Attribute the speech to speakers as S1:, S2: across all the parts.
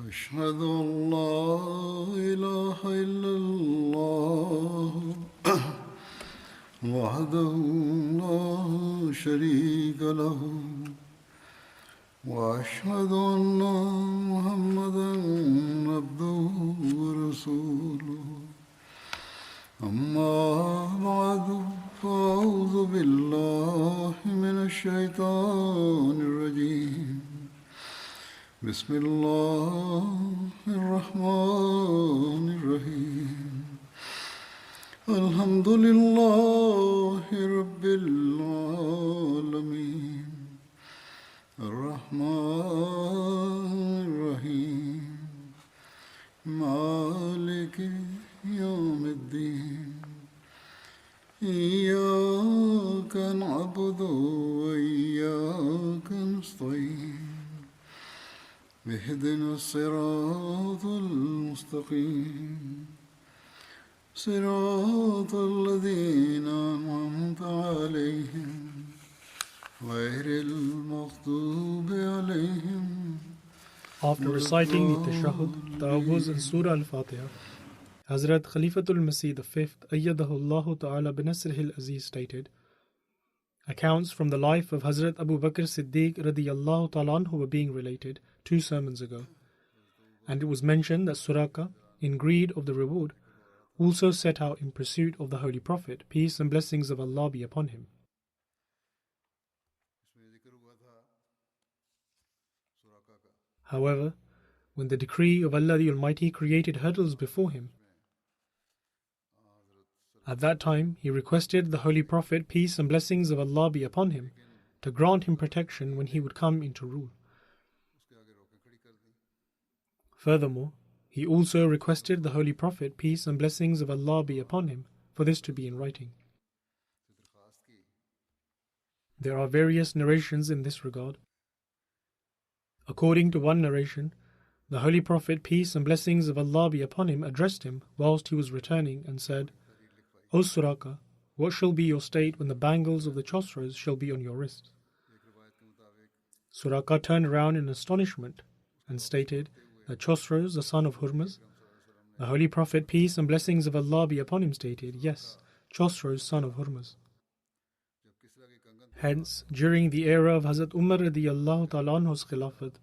S1: أشهد أن لا إله إلا الله وحده لا شريك له وأشهد أن محمدا عبده ورسوله أما بعد فأعوذ بالله من الشيطان الرجيم بسم الله الرحمن الرحيم الحمد لله رب العالمين الرحمن الرحيم مالك يوم الدين إياك نعبد وإياك نستعين اهدنا الصراط المستقيم صراط الذين أنعمت عليهم غير المغضوب عليهم.
S2: After reciting the Tashahhud, Ta'awuz and Surah Al-Fatiha, Hazrat Khalifatul Masih V, Ayyadahullahu Ta'ala binasrihil Aziz stated, accounts from the life of Hazrat Abu Bakr Siddiq radiyallahu ta'ala anhu were being related 2 sermons ago, and it was mentioned that Suraka, in greed of the reward, also set out in pursuit of the Holy Prophet, peace and blessings of Allah be upon him. However, when the decree of Allah the Almighty created hurdles before him, at that time he requested the Holy Prophet, peace and blessings of Allah be upon him, to grant him protection when he would come into rule. Furthermore, he also requested the Holy Prophet, peace and blessings of Allah be upon him, for this to be in writing. There are various narrations in this regard. According to one narration, the Holy Prophet, peace and blessings of Allah be upon him, addressed him whilst he was returning and said, O Suraka, what shall be your state when the bangles of the Chosroes shall be on your wrists? Suraka turned around in astonishment and stated that Chosroes, the son of Hurmuz, the Holy Prophet, peace and blessings of Allah be upon him, stated, yes, Chosroes, son of Hurmuz. Hence, during the era of Hazrat Umar radiyallahu ta'ala anhu's Khilafat,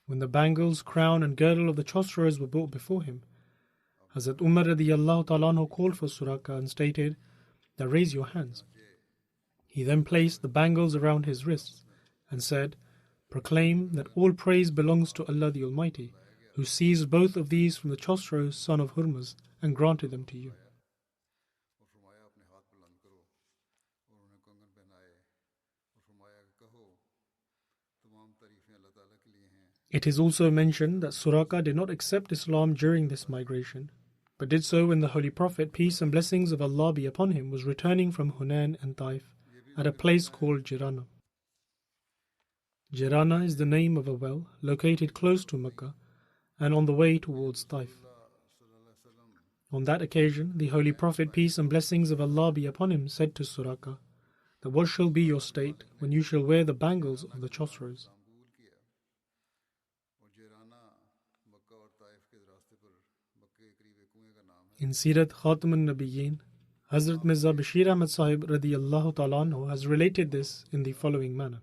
S2: when the bangles, crown and girdle of the Chosroes were brought before him, Hazrat Umar radiyallahu ta'ala anhu called for Suraka and stated that raise your hands. He then placed the bangles around his wrists and said, proclaim that all praise belongs to Allah the Almighty, who seized both of these from the Chosroes, son of Hurmuz, and granted them to you. It is also mentioned that Suraka did not accept Islam during this migration, but did so when the Holy Prophet, peace and blessings of Allah be upon him, was returning from Hunain and Taif at a place called Jirana. Jirana is the name of a well located close to Mecca and on the way towards Taif. On that occasion, the Holy Prophet, peace and blessings of Allah be upon him, said to Suraka that what shall be your state when you shall wear the bangles of the Chosroes? In Sirat Khatam al-Nabiyyin, Hazrat Mirza Bashir Ahmad Sahib radiyallahu ta'ala anhu has related this in the following manner.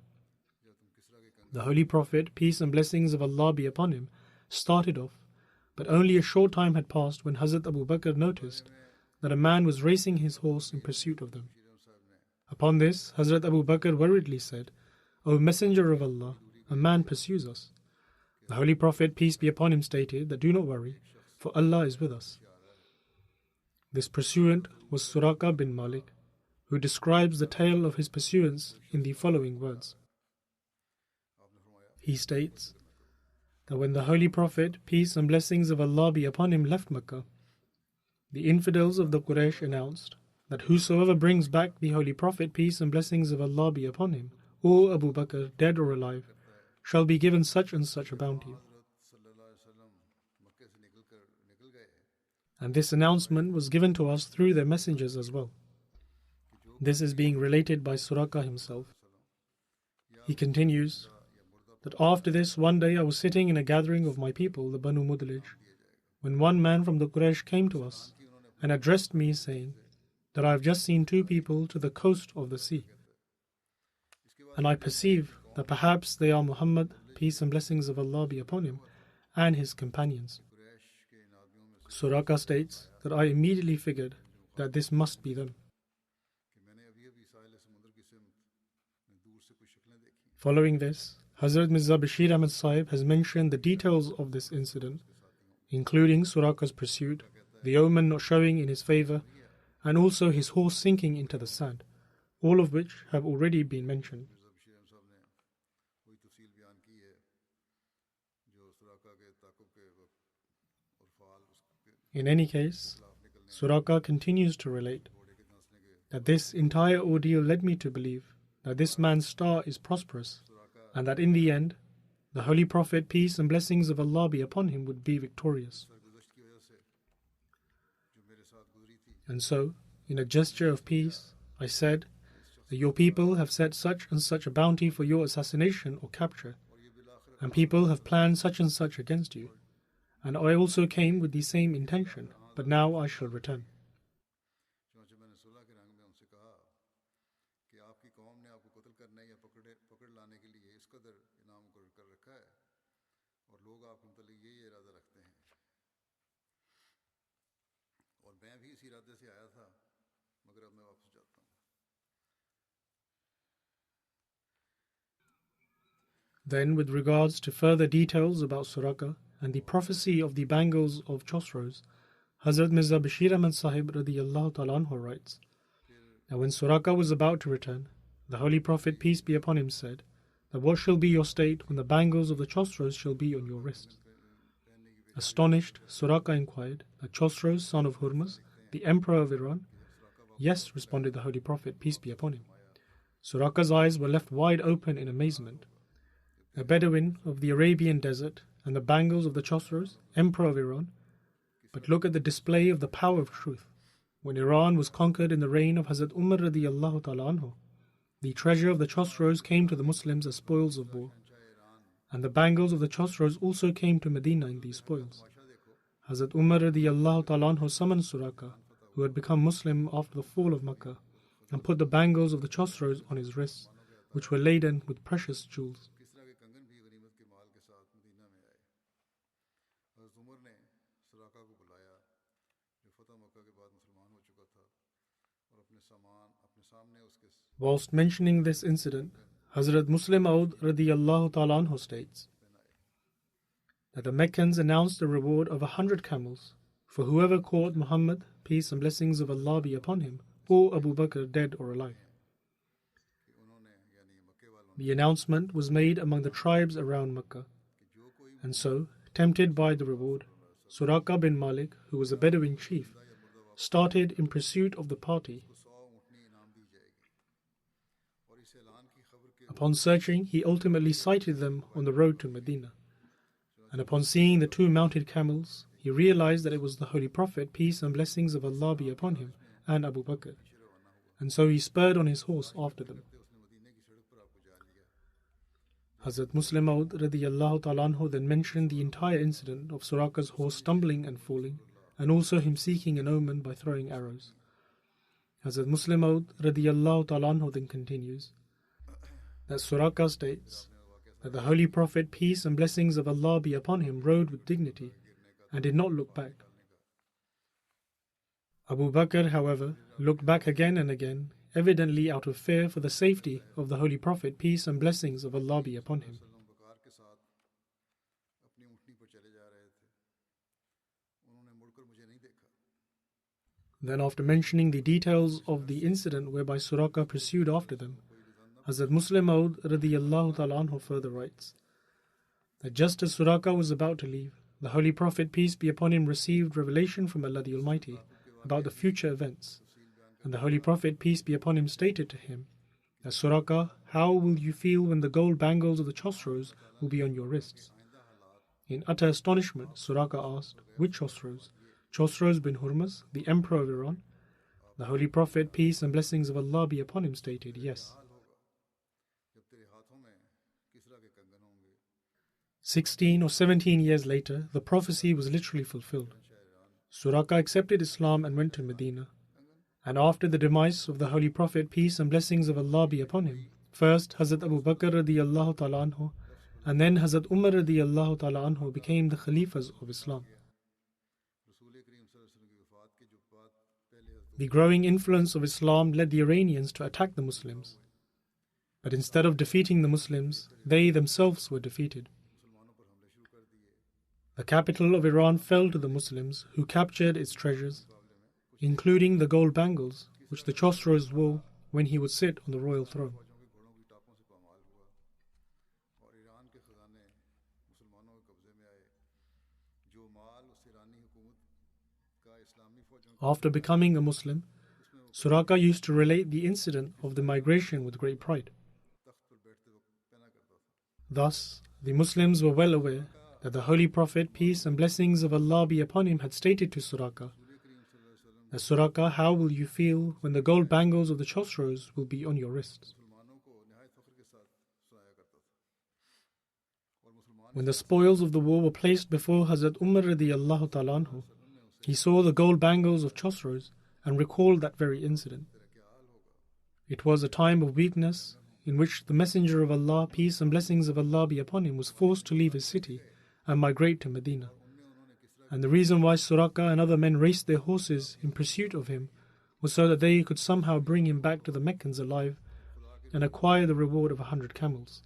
S2: The Holy Prophet, peace and blessings of Allah be upon him, started off, but only a short time had passed when Hazrat Abu Bakr noticed that a man was racing his horse in pursuit of them. Upon this, Hazrat Abu Bakr worriedly said, O Messenger of Allah, a man pursues us. The Holy Prophet, peace be upon him, stated that do not worry, for Allah is with us. This pursuant was Suraka bin Malik, who describes the tale of his pursuance in the following words. He states that when the Holy Prophet, peace and blessings of Allah be upon him, left Mecca, the infidels of the Quraysh announced that whosoever brings back the Holy Prophet, peace and blessings of Allah be upon him, O Abu Bakr, dead or alive, shall be given such and such a bounty. And this announcement was given to us through their messengers as well. This is being related by Suraka himself. He continues that after this, one day I was sitting in a gathering of my people, the Banu Mudlij, when one man from the Quraysh came to us and addressed me, saying that I have just seen two people to the coast of the sea, and I perceive that perhaps they are Muhammad, peace and blessings of Allah be upon him, and his companions. Suraka states that I immediately figured that this must be them. Following this, Hazrat Mirza Bashir Ahmad Sahib has mentioned the details of this incident, including Suraka's pursuit, the omen not showing in his favor, and also his horse sinking into the sand, all of which have already been mentioned. In any case, Suraka continues to relate that this entire ordeal led me to believe that this man's star is prosperous and that in the end, the Holy Prophet, peace and blessings of Allah be upon him, would be victorious. And so, in a gesture of peace, I said that your people have set such and such a bounty for your assassination or capture, and people have planned such and such against you. And I also came with the same intention, but now I shall return. Then, with regards to further details about Suraka and the prophecy of the bangles of Chosroes, Hazrat Mirza Bashir Ahmad Sahib radiyallahu ta'ala anhu writes that when Suraka was about to return, the Holy Prophet, peace be upon him, said that what shall be your state when the bangles of the Chosroes shall be on your wrists? Astonished, Suraka inquired that Chosroes, son of Hurmuz, the emperor of Iran? Yes, responded the Holy Prophet, peace be upon him. Suraka's eyes were left wide open in amazement. A Bedouin of the Arabian desert and the bangles of the Chosroes, emperor of Iran? But look at the display of the power of truth. When Iran was conquered in the reign of Hazrat Umar radiyallahu ta'ala anhu, the treasure of the Chosroes came to the Muslims as spoils of war, and the bangles of the Chosroes also came to Medina in these spoils. Hazrat Umar radiyallahu ta'ala anhu summoned Suraka, who had become Muslim after the fall of Makkah, and put the bangles of the Chosroes on his wrists, which were laden with precious jewels. Whilst mentioning this incident, Hazrat Muslim Aud radiyallahu ta'ala anhu states that the Meccans announced a reward of 100 camels for whoever caught Muhammad, peace and blessings of Allah be upon him, or Abu Bakr, dead or alive. The announcement was made among the tribes around Makkah, and so, tempted by the reward, Suraka bin Malik, who was a Bedouin chief, started in pursuit of the party. Upon searching, he ultimately sighted them on the road to Medina, and upon seeing the two mounted camels, he realized that it was the Holy Prophet, peace and blessings of Allah be upon him, and Abu Bakr, and so he spurred on his horse after them. Hazrat Muslim Aud radiyallahu ta'ala anhu then mentioned the entire incident of Suraka's horse stumbling and falling, and also him seeking an omen by throwing arrows. Hazrat Muslim Aud radiyallahu ta'ala anhu then continues that Suraka states that the Holy Prophet, peace and blessings of Allah be upon him, rode with dignity and did not look back. Abu Bakr, however, looked back again and again, evidently out of fear for the safety of the Holy Prophet, peace and blessings of Allah be upon him. Then, after mentioning the details of the incident whereby Suraka pursued after them, Hazrat Muslim Aud radiyallahu ta'ala anhu further writes that just as Suraka was about to leave, the Holy Prophet, peace be upon him, received revelation from Allah the Almighty about the future events, and the Holy Prophet, peace be upon him, stated to him that Suraka, how will you feel when the gold bangles of the Chosroes will be on your wrists? In utter astonishment, Suraka asked, which Chosroes? Chosroes bin Hurmuz, the emperor of Iran? The Holy Prophet, peace and blessings of Allah be upon him, stated, yes. 16 or 17 years later, the prophecy was literally fulfilled. Suraka accepted Islam and went to Medina. And after the demise of the Holy Prophet, peace and blessings of Allah be upon him, first Hazrat Abu Bakr radiyallahu ta'ala anhu, and then Hazrat Umar radiyallahu ta'ala anhu became the Khalifas of Islam. The growing influence of Islam led the Iranians to attack the Muslims. But instead of defeating the Muslims, they themselves were defeated. The capital of Iran fell to the Muslims, who captured its treasures, including the gold bangles which the Chosroes wore when he would sit on the royal throne. After becoming a Muslim, Suraka used to relate the incident of the migration with great pride. Thus, the Muslims were well aware that the Holy Prophet, peace and blessings of Allah be upon him, had stated to Suraka, that Suraka, how will you feel when the gold bangles of the Chosroes will be on your wrists? When the spoils of the war were placed before Hazrat Umar radiyallahu ta'ala anhu, he saw the gold bangles of Chosroes and recalled that very incident. It was a time of weakness in which the Messenger of Allah, peace and blessings of Allah be upon him, was forced to leave his city and migrate to Medina. And the reason why Suraka and other men raced their horses in pursuit of him was so that they could somehow bring him back to the Meccans alive and acquire the reward of 100 camels.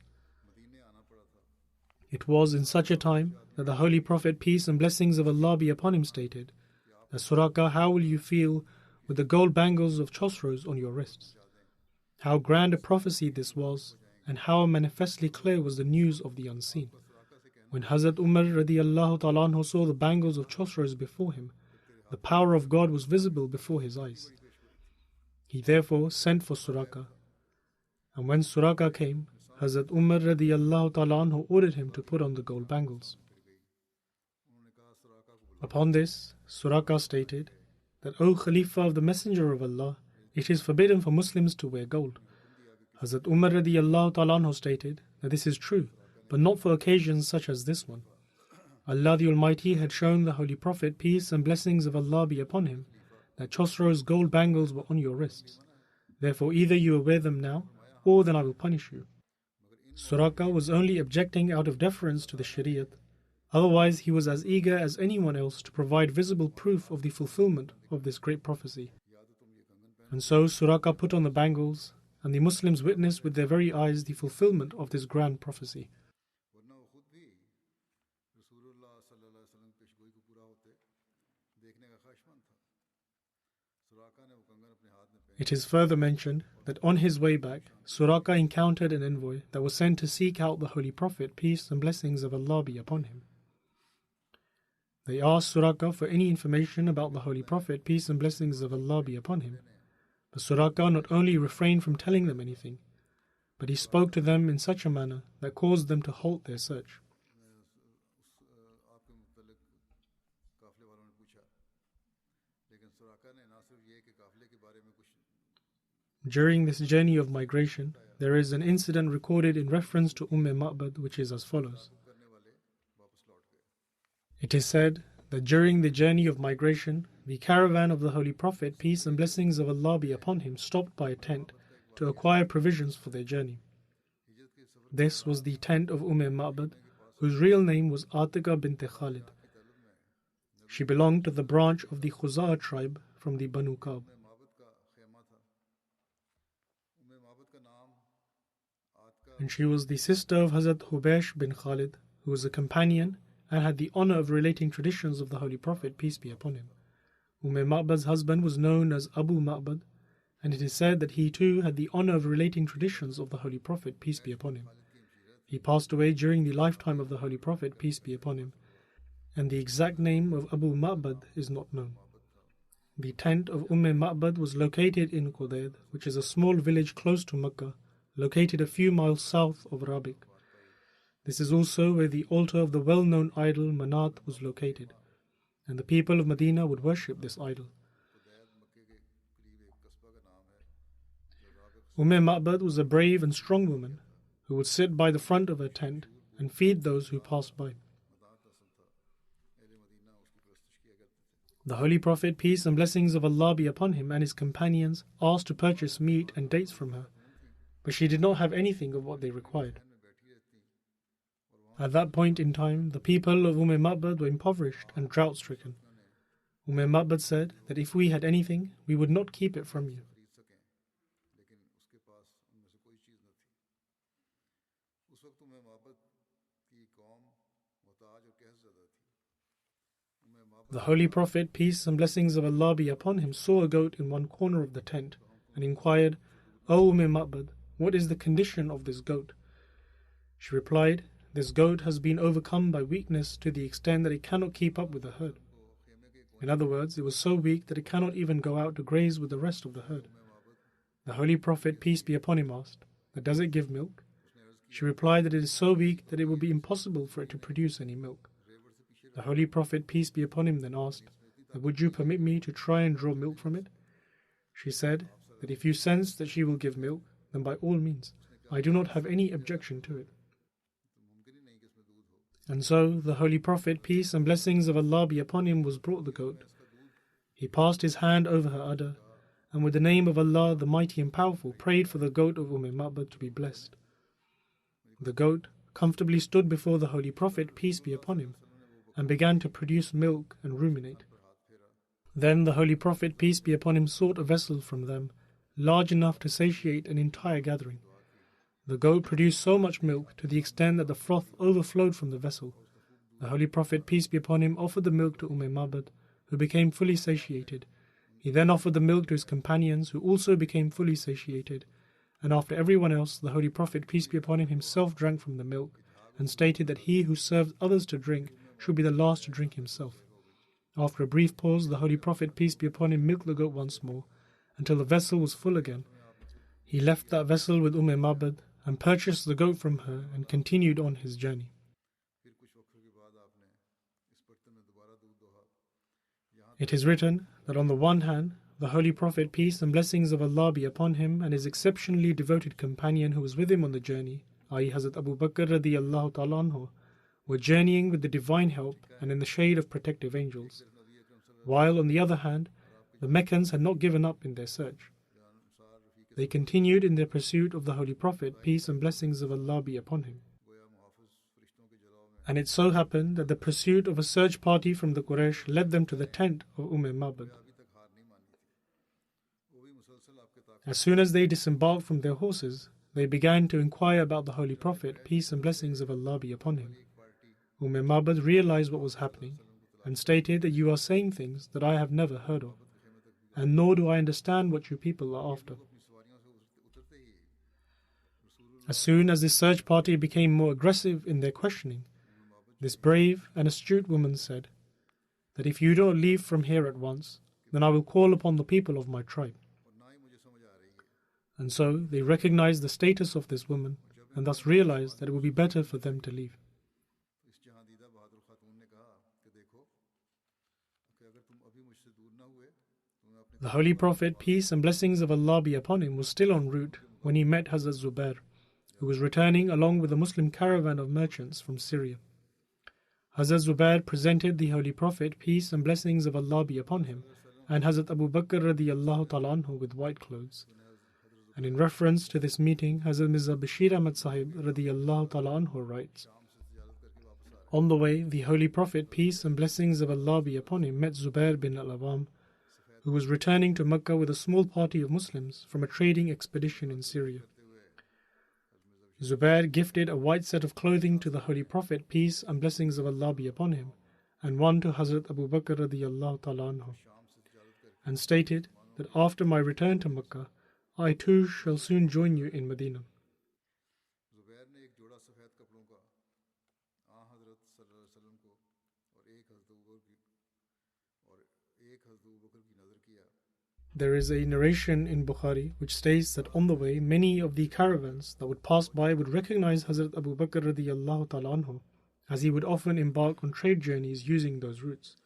S2: It was in such a time that the Holy Prophet, peace and blessings of Allah be upon him, stated that Suraka, how will you feel with the gold bangles of Chosroes on your wrists? How grand a prophecy this was, and how manifestly clear was the news of the unseen. When Hazrat Umar radiyallahu ta'ala anhu saw the bangles of Chosroes before him, the power of God was visible before his eyes. He therefore sent for Suraka. And when Suraka came, Hazrat Umar radiyallahu ta'ala anhu ordered him to put on the gold bangles. Upon this, Suraka stated that, O Khalifa of the Messenger of Allah, it is forbidden for Muslims to wear gold. Hazrat Umar radiyallahu ta'ala anhu stated that this is true, but not for occasions such as this one. Allah the Almighty had shown the Holy Prophet, peace and blessings of Allah be upon him, that Chosroes' gold bangles were on your wrists. Therefore either you will wear them now, or then I will punish you. Suraka was only objecting out of deference to the Shariat. Otherwise he was as eager as anyone else to provide visible proof of the fulfillment of this great prophecy. And so Suraka put on the bangles, and the Muslims witnessed with their very eyes the fulfillment of this grand prophecy. It is further mentioned that on his way back, Suraka encountered an envoy that was sent to seek out the Holy Prophet, peace and blessings of Allah be upon him. They asked Suraka for any information about the Holy Prophet, peace and blessings of Allah be upon him. But Suraka not only refrained from telling them anything, but he spoke to them in such a manner that caused them to halt their search. During this journey of migration, there is an incident recorded in reference to Ma'bad which is as follows. It is said that during the journey of migration, the caravan of the Holy Prophet, peace and blessings of Allah be upon him, stopped by a tent to acquire provisions for their journey. This was the tent of Ma'bad, whose real name was Atiqa bint Khalid. She belonged to the branch of the Khuza'a tribe from the Banu Ka'b. And she was the sister of Hazrat Hubaysh bin Khalid, who was a companion and had the honor of relating traditions of the Holy Prophet, peace be upon him. Ma'bad's husband was known as Abu Ma'bad, and it is said that he too had the honor of relating traditions of the Holy Prophet, peace be upon him. He passed away during the lifetime of the Holy Prophet, peace be upon him, and the exact name of Abu Ma'bad is not known. The tent of Ma'bad was located in Qudayd, which is a small village close to Mecca, located a few miles south of Rabiq. This is also where the altar of the well-known idol Manat was located, and the people of Medina would worship this idol. Ma'bad was a brave and strong woman who would sit by the front of her tent and feed those who pass by. The Holy Prophet, peace and blessings of Allah be upon him, and his companions asked to purchase meat and dates from her, but she did not have anything of what they required. At that point in time, the people of Ma'bad were impoverished and drought-stricken. Ma'bad said that if we had anything, we would not keep it from you. The Holy Prophet, peace and blessings of Allah be upon him, saw a goat in one corner of the tent and inquired, "O Ma'bad, what is the condition of this goat?" She replied, "This goat has been overcome by weakness to the extent that it cannot keep up with the herd." In other words, it was so weak that it cannot even go out to graze with the rest of the herd. The Holy Prophet, peace be upon him, asked, "But does it give milk?" She replied that it is so weak that it would be impossible for it to produce any milk. The Holy Prophet, peace be upon him, then asked, "Would you permit me to try and draw milk from it?" She said that if you sense that she will give milk, then by all means, I do not have any objection to it. And so the Holy Prophet, peace and blessings of Allah be upon him, was brought the goat. He passed his hand over her udder, and with the name of Allah, the Mighty and Powerful, prayed for the goat of Ma'bad to be blessed. The goat comfortably stood before the Holy Prophet, peace be upon him, and began to produce milk and ruminate. Then the Holy Prophet, peace be upon him, sought a vessel from them, large enough to satiate an entire gathering. The goat produced so much milk to the extent that the froth overflowed from the vessel. The Holy Prophet, peace be upon him, offered the milk to Ma'bad, who became fully satiated. He then offered the milk to his companions, who also became fully satiated. And after everyone else, the Holy Prophet, peace be upon him, himself drank from the milk, and stated that he who serves others to drink should be the last to drink himself. After a brief pause, the Holy Prophet, peace be upon him, milked the goat once more, until the vessel was full again. He left that vessel with Ma'bad and purchased the goat from her and continued on his journey. It is written that on the one hand, the Holy Prophet, peace and blessings of Allah be upon him, and his exceptionally devoted companion who was with him on the journey, i.e. Hazrat Abu Bakr radiyallahu ta'ala anhu, were journeying with the divine help and in the shade of protective angels, while on the other hand, the Meccans had not given up in their search. They continued in their pursuit of the Holy Prophet, peace and blessings of Allah be upon him. And it so happened that the pursuit of a search party from the Quraysh led them to the tent of Ma'bad. As soon as they disembarked from their horses, they began to inquire about the Holy Prophet, peace and blessings of Allah be upon him. Ma'bad realized what was happening and stated that you are saying things that I have never heard of, and nor do I understand what you people are after. As soon as this search party became more aggressive in their questioning, this brave and astute woman said that if you don't leave from here at once, then I will call upon the people of my tribe. And so they recognized the status of this woman and thus realized that it would be better for them to leave. The Holy Prophet, peace and blessings of Allah be upon him, was still en route when he met Hazrat Zubair, who was returning along with a Muslim caravan of merchants from Syria. Hazrat Zubair presented the Holy Prophet, peace and blessings of Allah be upon him, and Hazrat Abu Bakr radiyallahu ta'ala anhu with white clothes. And in reference to this meeting, Hazrat Mirza Bashir Ahmad Sahib radiyallahu ta'ala anhu writes, on the way, the Holy Prophet, peace and blessings of Allah be upon him, met Zubair bin al-Awam, who was returning to Mecca with a small party of Muslims from a trading expedition in Syria. Zubair gifted a white set of clothing to the Holy Prophet, peace and blessings of Allah be upon him, and one to Hazrat Abu Bakr radiyallahu ta'ala anhu, and stated that after my return to Mecca, I too shall soon join you in Medina. There is a narration in Bukhari which states that on the way, many of the caravans that would pass by would recognize Hazrat Abu Bakr radiyallahu ta'ala anhu, as he would often embark on trade journeys using those routes,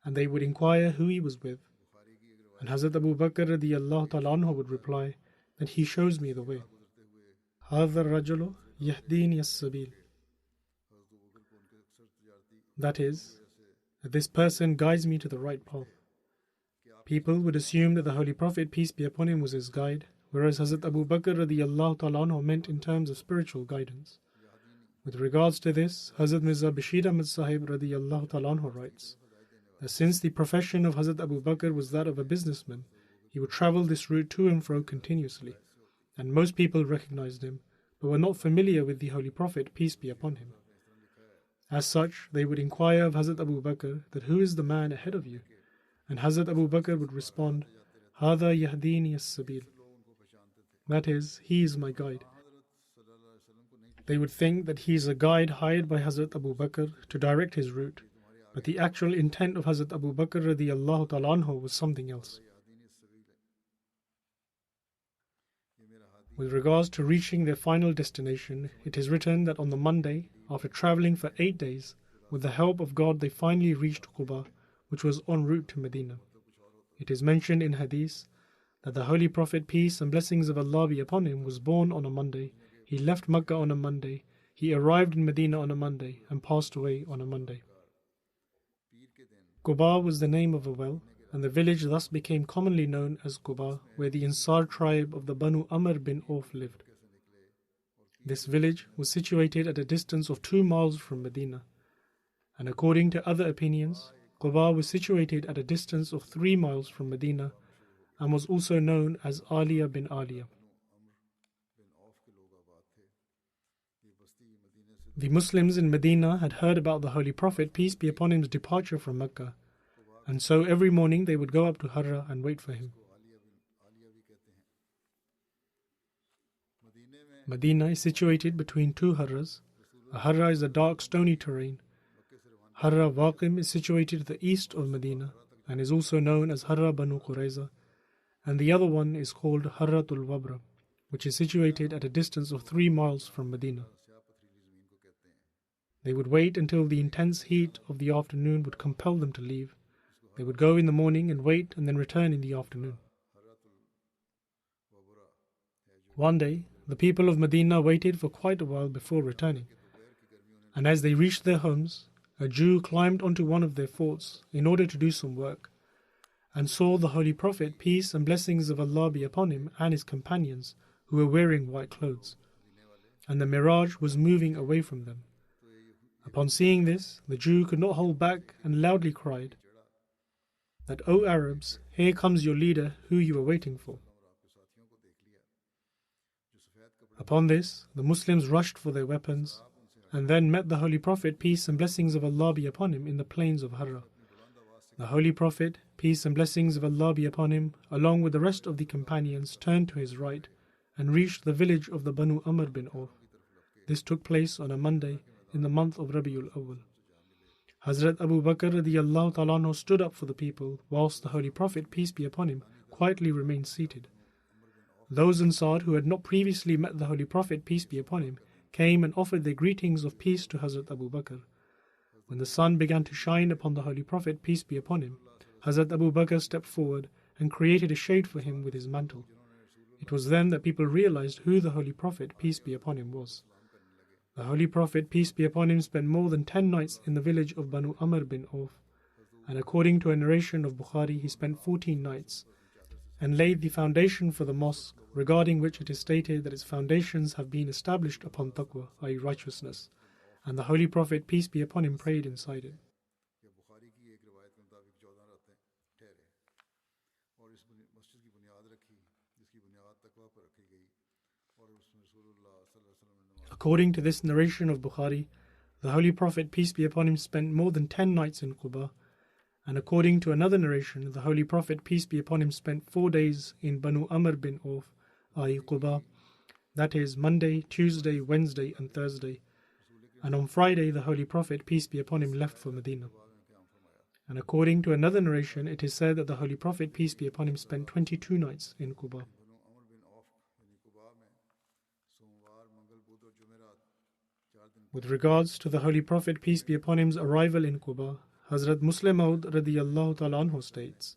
S2: and they would inquire who he was with. And Hazrat Abu Bakr radiyallahu ta'ala anhu would reply that he shows me the way. هَذَا الرَّجُلُ يَهْدِينِي السَّبِيلَ. That is, that this person guides me to the right path. People would assume that the Holy Prophet, peace be upon him, was his guide, whereas Hazrat Abu Bakr radiallahu ta'ala anhu meant in terms of spiritual guidance. With regards to this, Hazrat Mirza Bashir Ahmad Sahib radiallahu ta'ala anhu writes that since the profession of Hazrat Abu Bakr was that of a businessman, he would travel this route to and fro continuously, and most people recognized him, but were not familiar with the Holy Prophet, peace be upon him. As such, they would inquire of Hazrat Abu Bakr that who is the man ahead of you? And Hazrat Abu Bakr would respond, Hada yahdini as-sabil. That is, he is my guide. They would think that he is a guide hired by Hazrat Abu Bakr to direct his route, but the actual intent of Hazrat Abu Bakr radiallahu ta'ala anhu was something else. With regards to reaching their final destination, it is written that on the Monday, after traveling for 8 days, with the help of God they finally reached Quba, which was en route to Medina. It is mentioned in Hadith that the Holy Prophet, peace and blessings of Allah be upon him, was born on a Monday, he left Makkah on a Monday, he arrived in Medina on a Monday, and passed away on a Monday. Quba was the name of a well, and the village thus became commonly known as Quba, where the Ansar tribe of the Banu Amr bin Auf lived. This village was situated at a distance of 2 miles from Medina, and according to other opinions, Quba was situated at a distance of 3 miles from Medina and was also known as Aliya bin Aliya. The Muslims in Medina had heard about the Holy Prophet, peace be upon him's departure from Mecca, and so every morning they would go up to Harra and wait for him. Medina is situated between 2 Harras. A Harra is a dark stony terrain. Harra Waqim is situated to the east of Medina and is also known as Harra Banu Qurayza, and the other one is called Harratul Wabra, which is situated at a distance of 3 miles from Medina. They would wait until the intense heat of the afternoon would compel them to leave. They would go in the morning and wait and then return in the afternoon. One day, the people of Medina waited for quite a while before returning, and as they reached their homes, a Jew climbed onto one of their forts in order to do some work, and saw the Holy Prophet, peace and blessings of Allah be upon him, and his companions, who were wearing white clothes, and the mirage was moving away from them. Upon seeing this, the Jew could not hold back and loudly cried that, O Arabs, here comes your leader who you were waiting for. Upon this, the Muslims rushed for their weapons, and then met the Holy Prophet, peace and blessings of Allah be upon him, in the plains of Harra. The Holy Prophet, peace and blessings of Allah be upon him, along with the rest of the companions, turned to his right and reached the village of the Banu Amr bin Auf. This took place on a Monday in the month of Rabiul Awwal. Hazrat Abu Bakr radiallahu ta'ala anhu stood up for the people, whilst the Holy Prophet, peace be upon him, quietly remained seated. Those Ansar who had not previously met the Holy Prophet, peace be upon him, came and offered their greetings of peace to Hazrat Abu Bakr. When the sun began to shine upon the Holy Prophet, peace be upon him, Hazrat Abu Bakr stepped forward and created a shade for him with his mantle. It was then that people realized who the Holy Prophet, peace be upon him, was. The Holy Prophet, peace be upon him, spent more than 10 nights in the village of Banu Amr bin Auf, and according to a narration of Bukhari, he spent 14 nights, and laid the foundation for the mosque, regarding which it is stated that its foundations have been established upon taqwa, i.e. righteousness, and the Holy Prophet, peace be upon him, prayed inside it. According to this narration of Bukhari, the Holy Prophet, peace be upon him, spent more than 10 nights in Quba, and according to another narration, the Holy Prophet, peace be upon him, spent 4 days in Banu Amr bin Auf, i.e. Quba, that is Monday, Tuesday, Wednesday and Thursday, and on Friday the Holy Prophet, peace be upon him, left for Medina. And according to another narration, it is said that the Holy Prophet, peace be upon him, spent 22 nights in Quba. With regards to the Holy Prophet, peace be upon him's arrival in Quba, Hazrat Muslim Maud radiyallahu ta'ala anhu states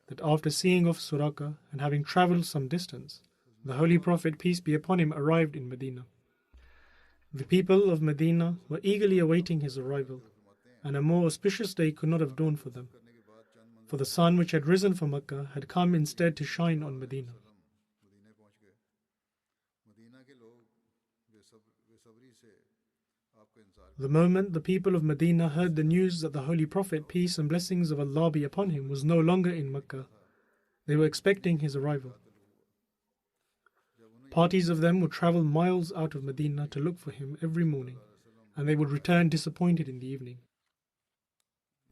S2: that after seeing off Suraka and having travelled some distance, the Holy Prophet, peace be upon him, arrived in Medina. The people of Medina were eagerly awaiting his arrival, and a more auspicious day could not have dawned for them. For the sun which had risen from Mecca had come instead to shine on Medina. The moment the people of Medina heard the news that the Holy Prophet, peace and blessings of Allah be upon him, was no longer in Mecca, they were expecting his arrival. Parties of them would travel miles out of Medina to look for him every morning, and they would return disappointed in the evening.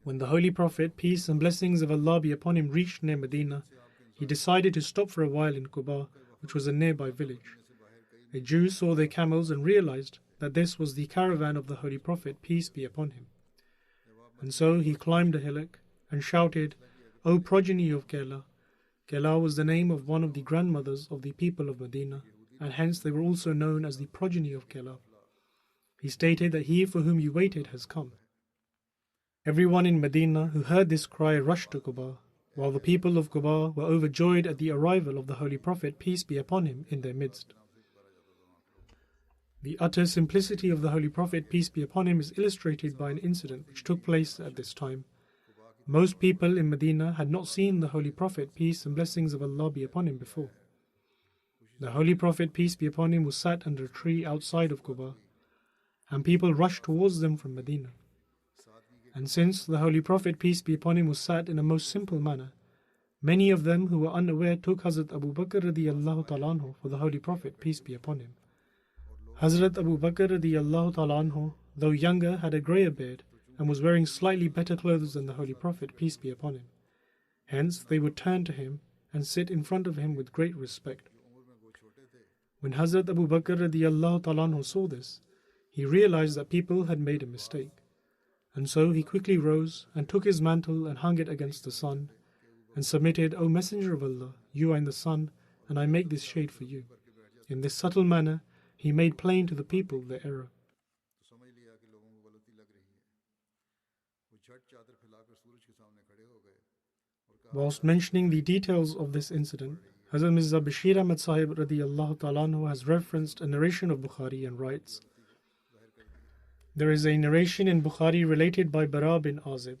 S2: When the Holy Prophet, peace and blessings of Allah be upon him, reached near Medina, he decided to stop for a while in Quba, which was a nearby village. A Jew saw their camels and realized that this was the caravan of the Holy Prophet, peace be upon him. And so he climbed a hillock and shouted, "O progeny of Kela!" Kela was the name of one of the grandmothers of the people of Medina, and hence they were also known as the progeny of Kela. He stated that he for whom you waited has come. Everyone in Medina who heard this cry rushed to Quba, while the people of Quba were overjoyed at the arrival of the Holy Prophet, peace be upon him, in their midst. The utter simplicity of the Holy Prophet, peace be upon him, is illustrated by an incident which took place at this time. Most people in Medina had not seen the Holy Prophet, peace and blessings of Allah be upon him, before. The Holy Prophet, peace be upon him, was sat under a tree outside of Quba, and people rushed towards them from Medina. And since the Holy Prophet, peace be upon him, was sat in a most simple manner, many of them who were unaware took Hazrat Abu Bakr radiyallahu ta'ala anhu for the Holy Prophet, peace be upon him. Hazrat Abu Bakr radiyallahu ta'ala anhu, though younger, had a greyer beard and was wearing slightly better clothes than the Holy Prophet, peace be upon him. Hence they would turn to him and sit in front of him with great respect. When Hazrat Abu Bakr radiyallahu ta'ala anhu saw this, he realized that people had made a mistake. And so he quickly rose and took his mantle and hung it against the sun, and submitted, "O Messenger of Allah, you are in the sun, and I make this shade for you." In this subtle manner, he made plain to the people their error. Whilst mentioning the details of this incident, Hazrat Mirza Bashir Ahmad Sahib radiyallahu ta'ala anhu has referenced a narration of Bukhari and writes, "There is a narration in Bukhari related by Bara bin Azib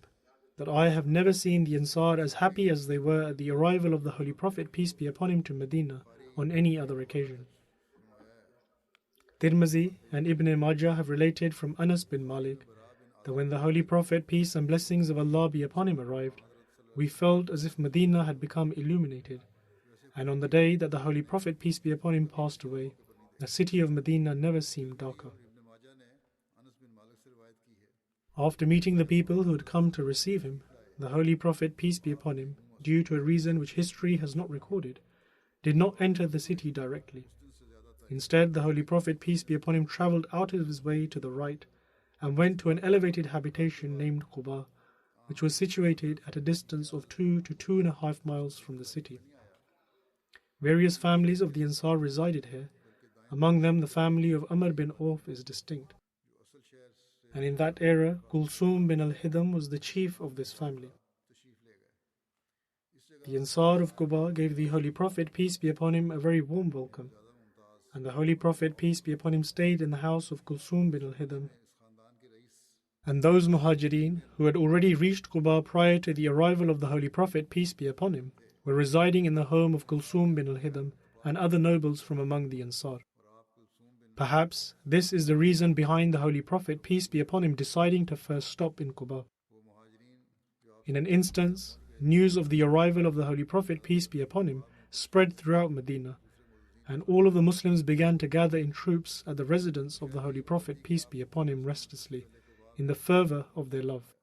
S2: that I have never seen the Ansar as happy as they were at the arrival of the Holy Prophet, peace be upon him, to Medina on any other occasion." Tirmizi and Ibn Majah have related from Anas bin Malik that when the Holy Prophet, peace and blessings of Allah be upon him, arrived, we felt as if Medina had become illuminated, and on the day that the Holy Prophet, peace be upon him, passed away, the city of Medina never seemed darker. After meeting the people who had come to receive him, the Holy Prophet, peace be upon him, due to a reason which history has not recorded, did not enter the city directly. Instead, the Holy Prophet, peace be upon him, travelled out of his way to the right and went to an elevated habitation named Quba, which was situated at a distance of 2 to 2.5 miles from the city. Various families of the Ansar resided here. Among them, the family of Amr bin Auf is distinct. And in that era, Kulsum bin al-Hidam was the chief of this family. The Ansar of Quba gave the Holy Prophet, peace be upon him, a very warm welcome, and the Holy Prophet, peace be upon him, stayed in the house of Kulsum bin al-Hidam. And those Muhajirin who had already reached Quba prior to the arrival of the Holy Prophet, peace be upon him, were residing in the home of Kulsum bin al-Hidam and other nobles from among the Ansar. Perhaps this is the reason behind the Holy Prophet, peace be upon him, deciding to first stop in Quba. In an instance, news of the arrival of the Holy Prophet, peace be upon him, spread throughout Medina, and all of the Muslims began to gather in troops at the residence of the Holy Prophet, peace be upon him, restlessly, in the fervour of their love.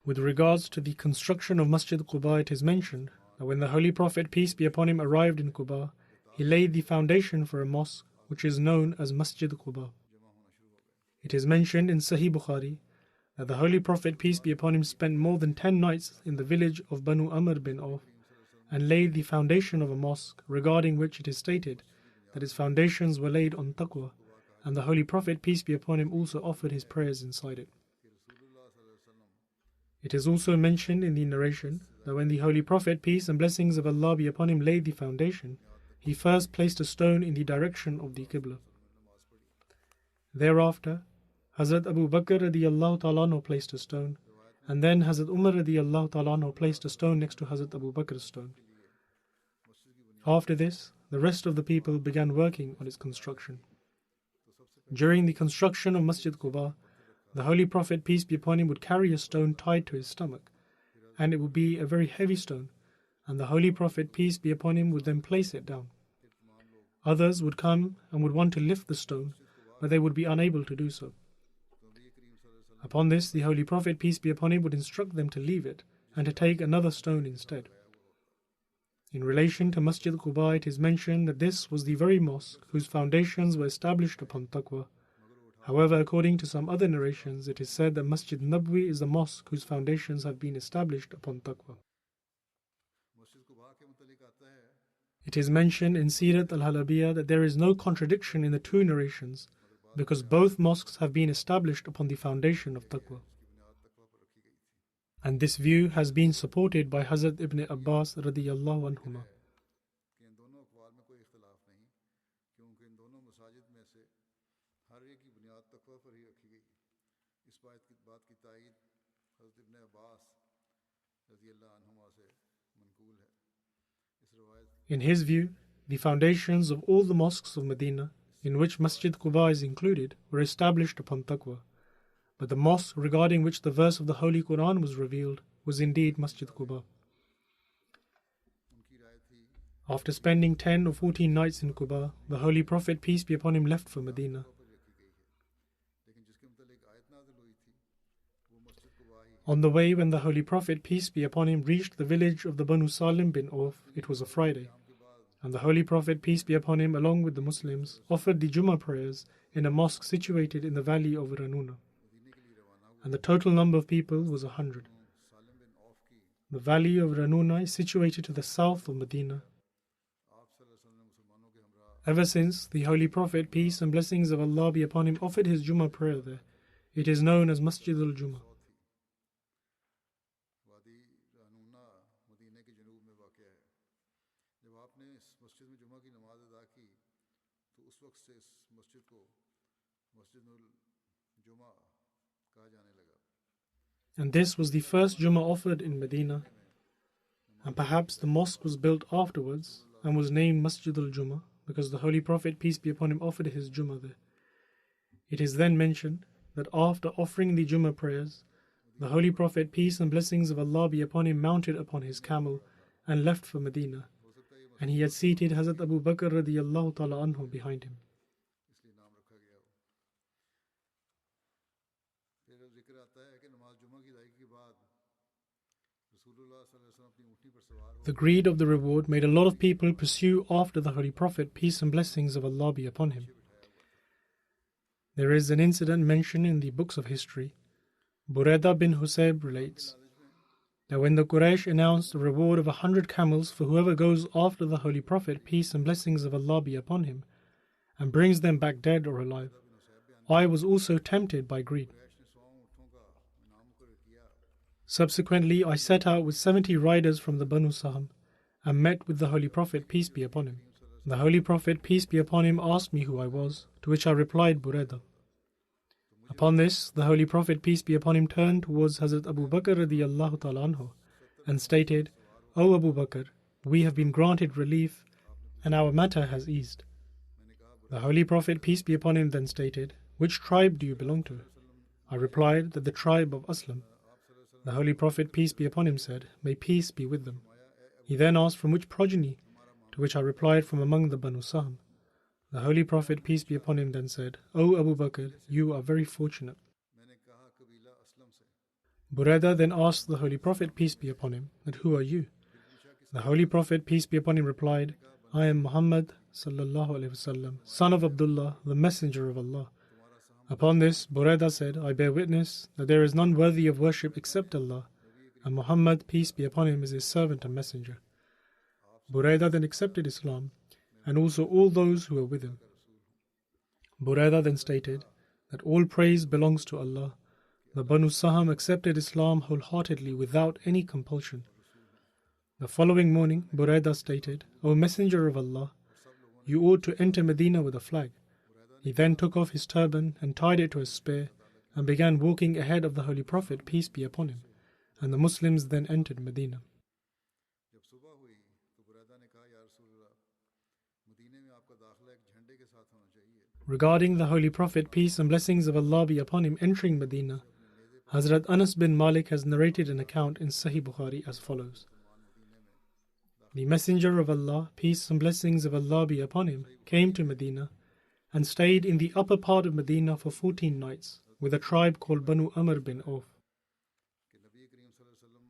S2: With regards to the construction of Masjid Quba, it is mentioned that when the Holy Prophet, peace be upon him, arrived in Quba, he laid the foundation for a mosque which is known as Masjid Quba. It is mentioned in Sahih Bukhari that the Holy Prophet, peace be upon him, spent more than 10 nights in the village of Banu Amr bin Auf and laid the foundation of a mosque, regarding which it is stated that its foundations were laid on taqwa, and the Holy Prophet, peace be upon him, also offered his prayers inside it. It is also mentioned in the narration that when the Holy Prophet, peace and blessings of Allah be upon him, laid the foundation, he first placed a stone in the direction of the Qibla. Thereafter, Hazrat Abu Bakr radiallahu ta'ala anhu placed a stone, and then Hazrat Umar radiallahu ta'ala anhu placed a stone next to Hazrat Abu Bakr's stone. After this, the rest of the people began working on its construction. During the construction of Masjid Quba, the Holy Prophet, peace be upon him, would carry a stone tied to his stomach, and it would be a very heavy stone, and the Holy Prophet, peace be upon him, would then place it down. Others would come and would want to lift the stone, but they would be unable to do so. Upon this, the Holy Prophet, peace be upon him, would instruct them to leave it and to take another stone instead. In relation to Masjid Quba, it is mentioned that this was the very mosque whose foundations were established upon taqwa. However, according to some other narrations, it is said that Masjid Nabwi is the mosque whose foundations have been established upon taqwa. It is mentioned in Sirat al-Halabiyah that there is no contradiction in the two narrations, because both mosques have been established upon the foundation of taqwa. And this view has been supported by Hazrat Ibn Abbas radiyallahu anhuma. In his view, the foundations of all the mosques of Medina, in which Masjid Quba is included, were established upon taqwa. But the mosque regarding which the verse of the Holy Quran was revealed was indeed Masjid Quba. After spending 10 or 14 nights in Quba, the Holy Prophet, peace be upon him, left for Medina. On the way, when the Holy Prophet, peace be upon him, reached the village of the Banu Salim bin Auf, it was a Friday, and the Holy Prophet, peace be upon him, along with the Muslims, offered the Jummah prayers in a mosque situated in the valley of Ranuna, and the total number of people was 100. The valley of Ranuna is situated to the south of Medina. Ever since the Holy Prophet, peace and blessings of Allah be upon him, offered his Jummah prayer there, it is known as Masjid al-Jummah. And this was the first Jummah offered in Medina, and perhaps the mosque was built afterwards and was named Masjid al-Jummah because the Holy Prophet, peace be upon him, offered his Jummah there. It is then mentioned that after offering the Jummah prayers, the Holy Prophet, peace and blessings of Allah be upon him, mounted upon his camel and left for Medina, and he had seated Hazrat Abu Bakr radiyallahu ta'ala anhu behind him. The greed of the reward made a lot of people pursue after the Holy Prophet, peace and blessings of Allah be upon him. There is an incident mentioned in the books of history. Buraidah bin Husayb relates that when the Quraysh announced a reward of 100 camels for whoever goes after the Holy Prophet, peace and blessings of Allah be upon him, and brings them back dead or alive, I was also tempted by greed. Subsequently, I set out with 70 riders from the Banu Saham and met with the Holy Prophet, peace be upon him. The Holy Prophet, peace be upon him, asked me who I was, to which I replied, Buraidah. Upon this, the Holy Prophet, peace be upon him, turned towards Hazrat Abu Bakr radiyallahu ta'ala anhu and stated, O Abu Bakr, we have been granted relief and our matter has eased. The Holy Prophet, peace be upon him, then stated, which tribe do you belong to? I replied that the tribe of Aslam. The Holy Prophet, peace be upon him, said, may peace be with them. He then asked from which progeny, to which I replied from among the Banu Saham. The Holy Prophet, peace be upon him, then said, O Abu Bakr, you are very fortunate. Buraidah then asked the Holy Prophet, peace be upon him, that who are you? The Holy Prophet, peace be upon him, replied, I am Muhammad sallallahu alaihi wasallam, son of Abdullah, the messenger of Allah. Upon this, Buraidah said, I bear witness that there is none worthy of worship except Allah, and Muhammad, peace be upon him, is his servant and messenger. Buraidah then accepted Islam, and also all those who were with him. Buraidah then stated that all praise belongs to Allah. The Banu Saham accepted Islam wholeheartedly without any compulsion. The following morning, Buraidah stated, O Messenger of Allah, you ought to enter Medina with a flag. He then took off his turban and tied it to a spear and began walking ahead of the Holy Prophet, peace be upon him, and the Muslims then entered Medina. Regarding the Holy Prophet, peace and blessings of Allah be upon him, entering Medina, Hazrat Anas bin Malik has narrated an account in Sahih Bukhari as follows. The Messenger of Allah, peace and blessings of Allah be upon him, came to Medina and stayed in the upper part of Medina for 14 nights with a tribe called Banu Amr bin Auf.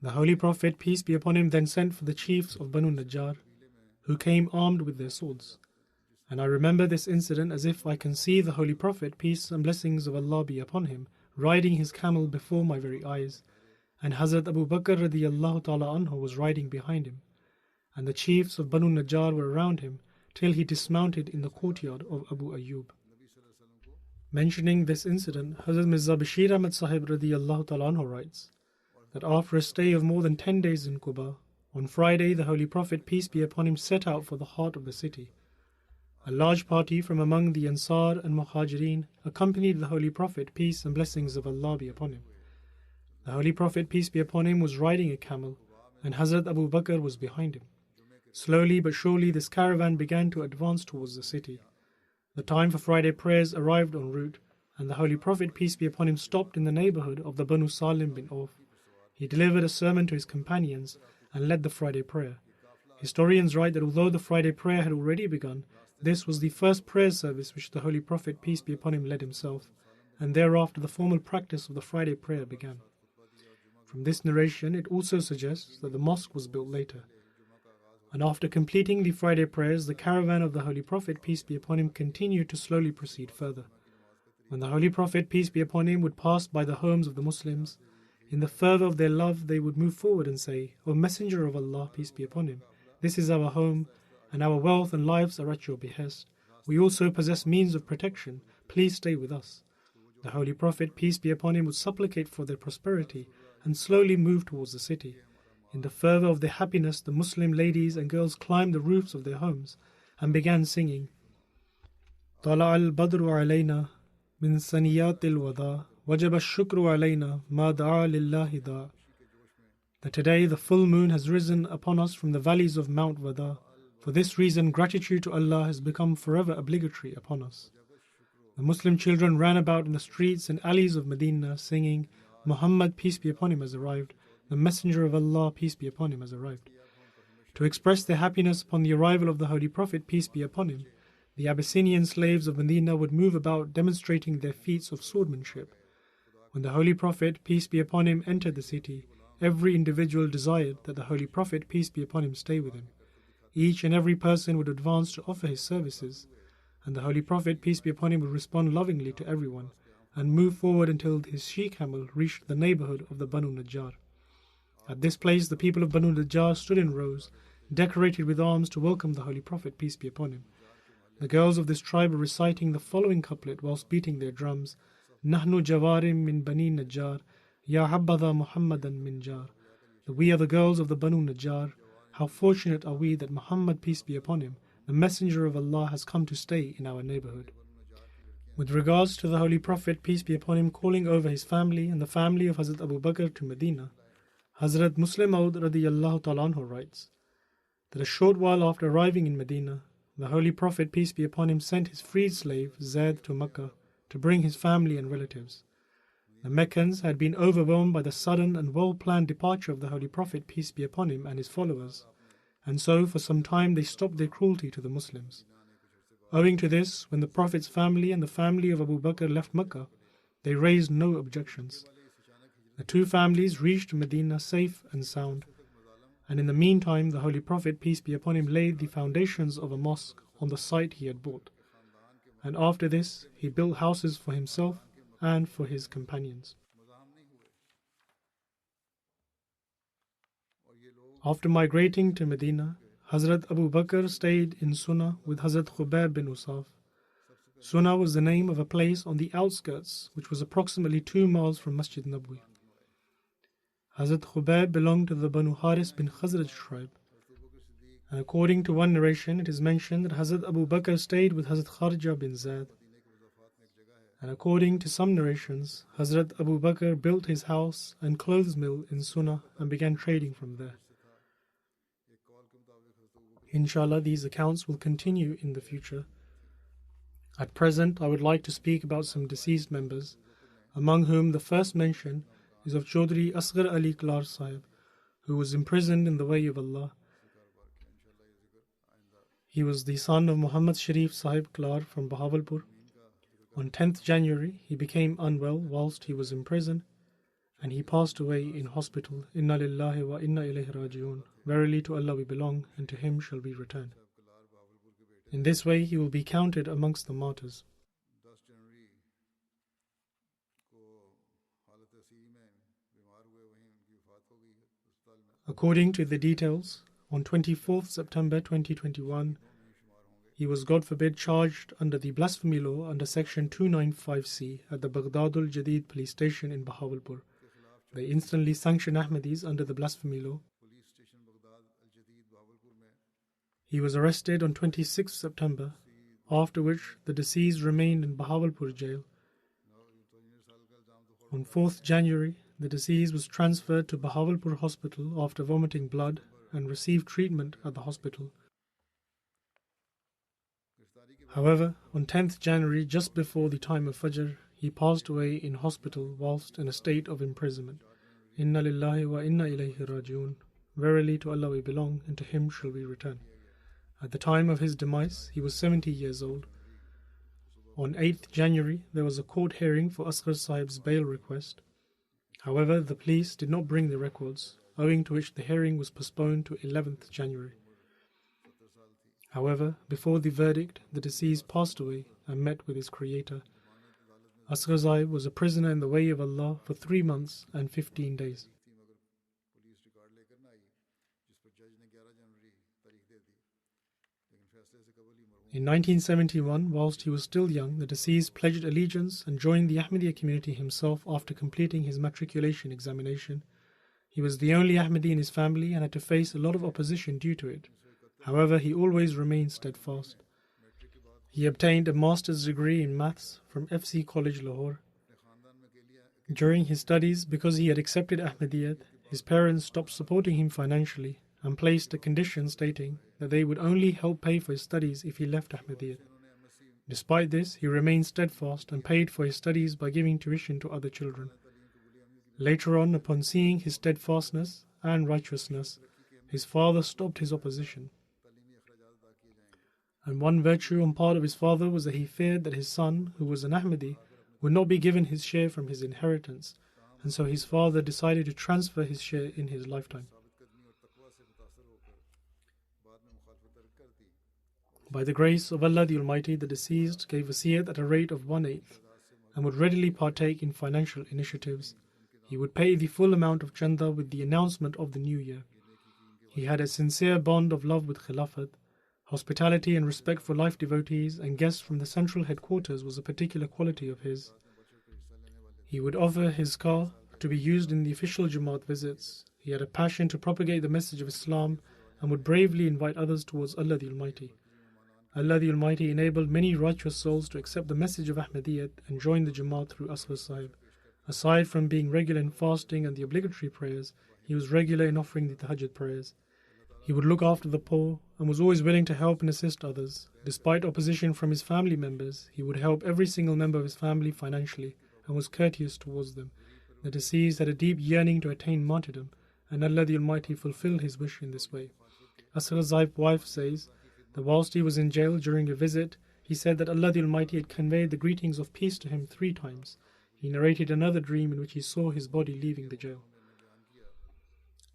S2: The Holy Prophet, peace be upon him, then sent for the chiefs of Banu Najjar, who came armed with their swords. And I remember this incident as if I can see the Holy Prophet, peace and blessings of Allah be upon him, riding his camel before my very eyes, and Hazrat Abu Bakr radiyallahu ta'ala anhu was riding behind him, and the chiefs of Banu Najjar were around him till he dismounted in the courtyard of Abu Ayyub. Mentioning this incident, Hazrat Mirza Bashir Ahmad Sahib radiyallahu ta'ala anhu writes that after a stay of more than 10 days in Quba, on Friday the Holy Prophet, peace be upon him, set out for the heart of the city. A large party from among the Ansar and Muhajireen accompanied the Holy Prophet, peace and blessings of Allah be upon him. The Holy Prophet, peace be upon him, was riding a camel, and Hazrat Abu Bakr was behind him. Slowly but surely this caravan began to advance towards the city. The time for Friday prayers arrived en route, and the Holy Prophet, peace be upon him, stopped in the neighborhood of the Banu Salim bin Auf. He delivered a sermon to his companions and led the Friday prayer. Historians write that although the Friday prayer had already begun, this was the first prayer service which the Holy Prophet, peace be upon him, led himself, and thereafter the formal practice of the Friday prayer began. From this narration, it also suggests that the mosque was built later. And after completing the Friday prayers, the caravan of the Holy Prophet, peace be upon him, continued to slowly proceed further. When the Holy Prophet, peace be upon him, would pass by the homes of the Muslims, in the fervour of their love they would move forward and say, O Messenger of Allah, peace be upon him, this is our home, and our wealth and lives are at your behest. We also possess means of protection. Please stay with us. The Holy Prophet, peace be upon him, would supplicate for their prosperity and slowly move towards the city. In the fervour of their happiness, the Muslim ladies and girls climbed the roofs of their homes and began singing, Tala al-Badru alayna min saniyat al-wada wajab al-shukru alayna ma da'a lillahi da. That today the full moon has risen upon us from the valleys of Mount Wada. For this reason, gratitude to Allah has become forever obligatory upon us. The Muslim children ran about in the streets and alleys of Medina singing, Muhammad, peace be upon him, has arrived. The Messenger of Allah, peace be upon him, has arrived. To express their happiness upon the arrival of the Holy Prophet, peace be upon him, the Abyssinian slaves of Medina would move about demonstrating their feats of swordsmanship. When the Holy Prophet, peace be upon him, entered the city, every individual desired that the Holy Prophet, peace be upon him, stay with him. Each and every person would advance to offer his services, and the Holy Prophet, peace be upon him, would respond lovingly to everyone and move forward until his she-camel reached the neighborhood of the Banu Najjar. At this place, the people of Banu Najjar stood in rows, decorated with arms to welcome the Holy Prophet, peace be upon him. The girls of this tribe were reciting the following couplet whilst beating their drums, Nahnu Jawarim min Bani Najjar, Ya Habbadha Muhammadan min Jar. That we are the girls of the Banu Najjar. How fortunate are we that Muhammad, peace be upon him, the Messenger of Allah, has come to stay in our neighborhood. With regards to the Holy Prophet, peace be upon him, calling over his family and the family of Hazrat Abu Bakr to Medina, Hazrat Muslim Maud radiyallahu ta'ala anhu writes that a short while after arriving in Medina, the Holy Prophet, peace be upon him, sent his freed slave Zayd to Mecca to bring his family and relatives. The Meccans had been overwhelmed by the sudden and well-planned departure of the Holy Prophet, peace be upon him, and his followers, and so for some time they stopped their cruelty to the Muslims. Owing to this, when the Prophet's family and the family of Abu Bakr left Mecca, they raised no objections. The two families reached Medina safe and sound, and in the meantime the Holy Prophet, peace be upon him, laid the foundations of a mosque on the site he had bought, and after this he built houses for himself and for his companions. After migrating to Medina, Hazrat Abu Bakr stayed in Sunnah with Hazrat Khubayb bin Usaf. Sunnah was the name of a place on the outskirts which was approximately 2 miles from Masjid Nabwi. Hazrat Khubayb belonged to the Banu Haris bin Khazraj tribe. And according to one narration, it is mentioned that Hazrat Abu Bakr stayed with Hazrat Kharja bin Zayd. And according to some narrations, Hazrat Abu Bakr built his house and clothes mill in Sunnah and began trading from there. Inshallah, these accounts will continue in the future. At present, I would like to speak about some deceased members, among whom the first mention is of Chaudhry Asghar Ali Klar Sahib, who was imprisoned in the way of Allah. He was the son of Muhammad Sharif Sahib Klar from Bahawalpur. On 10th January, he became unwell whilst he was in prison, and he passed away in hospital. Inna lillahi wa inna ilayhi raji'un. Verily to Allah we belong, and to Him shall we return. In this way, he will be counted amongst the martyrs. According to the details, on 24th September 2021, he was, God forbid, charged under the blasphemy law under section 295C at the Baghdadul Jadid police station in Bahawalpur. They instantly sanctioned Ahmadis under the blasphemy law. He was arrested on 26th September, after which the deceased remained in Bahawalpur jail. On 4th January, the deceased was transferred to Bahawalpur hospital after vomiting blood and received treatment at the hospital. However, on 10th January, just before the time of Fajr, he passed away in hospital whilst in a state of imprisonment. Inna lillahi wa inna ilayhi raji'un. Verily to Allah we belong, and to Him shall we return. At the time of his demise, he was 70 years old. On 8th January, there was a court hearing for Asghar Sahib's bail request. However, the police did not bring the records, owing to which the hearing was postponed to 11th January. However, before the verdict, the deceased passed away and met with his Creator. Asghar Sahib was a prisoner in the way of Allah for 3 months and 15 days. In 1971, whilst he was still young, the deceased pledged allegiance and joined the Ahmadiyya community himself after completing his matriculation examination. He was the only Ahmadi in his family and had to face a lot of opposition due to it. However, he always remained steadfast. He obtained a master's degree in maths from FC College Lahore. During his studies, because he had accepted Ahmadiyyat, his parents stopped supporting him financially and placed a condition stating that they would only help pay for his studies if he left Ahmadiyyat. Despite this, he remained steadfast and paid for his studies by giving tuition to other children. Later on, upon seeing his steadfastness and righteousness, his father stopped his opposition. And one virtue on part of his father was that he feared that his son, who was an Ahmadi, would not be given his share from his inheritance, and so his father decided to transfer his share in his lifetime. By the grace of Allah the Almighty, the deceased gave wasiyat at a rate of 1/8 and would readily partake in financial initiatives. He would pay the full amount of chanda with the announcement of the new year. He had a sincere bond of love with Khilafat. Hospitality and respect for life devotees and guests from the central headquarters was a particular quality of his. He would offer his car to be used in the official Jamaat visits. He had a passion to propagate the message of Islam and would bravely invite others towards Allah the Almighty. Allah the Almighty enabled many righteous souls to accept the message of Ahmadiyyat and join the Jamaat through Asghar Sahib. Aside from being regular in fasting and the obligatory prayers, he was regular in offering the Tahajjud prayers. He would look after the poor and was always willing to help and assist others. Despite opposition from his family members, he would help every single member of his family financially and was courteous towards them. The deceased had a deep yearning to attain martyrdom, and Allah the Almighty fulfilled his wish in this way. Asghar Sahib's wife says that whilst he was in jail during a visit, he said that Allah the Almighty had conveyed the greetings of peace to him 3 times. He narrated another dream in which he saw his body leaving the jail.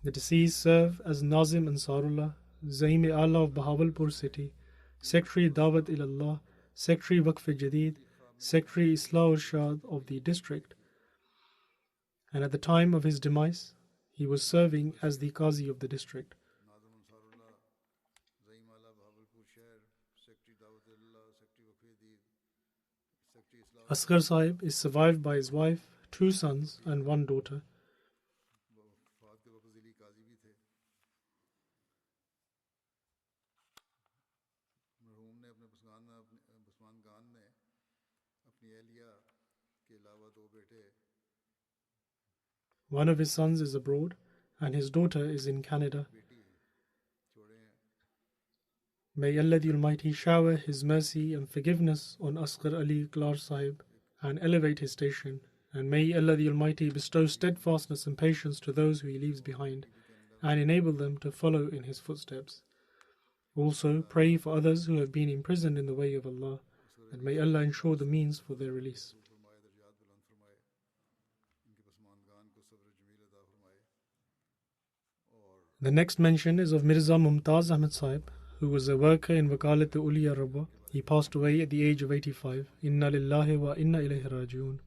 S2: The deceased served as Nazim Ansarullah, Zaim-e-Ala of Bahawalpur city, Secretary Dawat Ilallah, Secretary Waqf Jadid, Secretary Islah Urshad of the district, and at the time of his demise, he was serving as the Qazi of the district. Asghar Sahib is survived by his wife, 2 sons and 1 daughter. One of his sons is abroad, and his daughter is in Canada. May Allah the Almighty shower His mercy and forgiveness on Asghar Ali Klar Sahib and elevate his station, and may Allah the Almighty bestow steadfastness and patience to those who He leaves behind and enable them to follow in His footsteps. Also, pray for others who have been imprisoned in the way of Allah, and may Allah ensure the means for their release. The next mention is of Mirza Mumtaz Ahmad Sahib, who was a worker in Wakalat-e-Uliya Rabwa. He passed away at the age of 85. Inna lillahi wa inna ilayhi raji'un.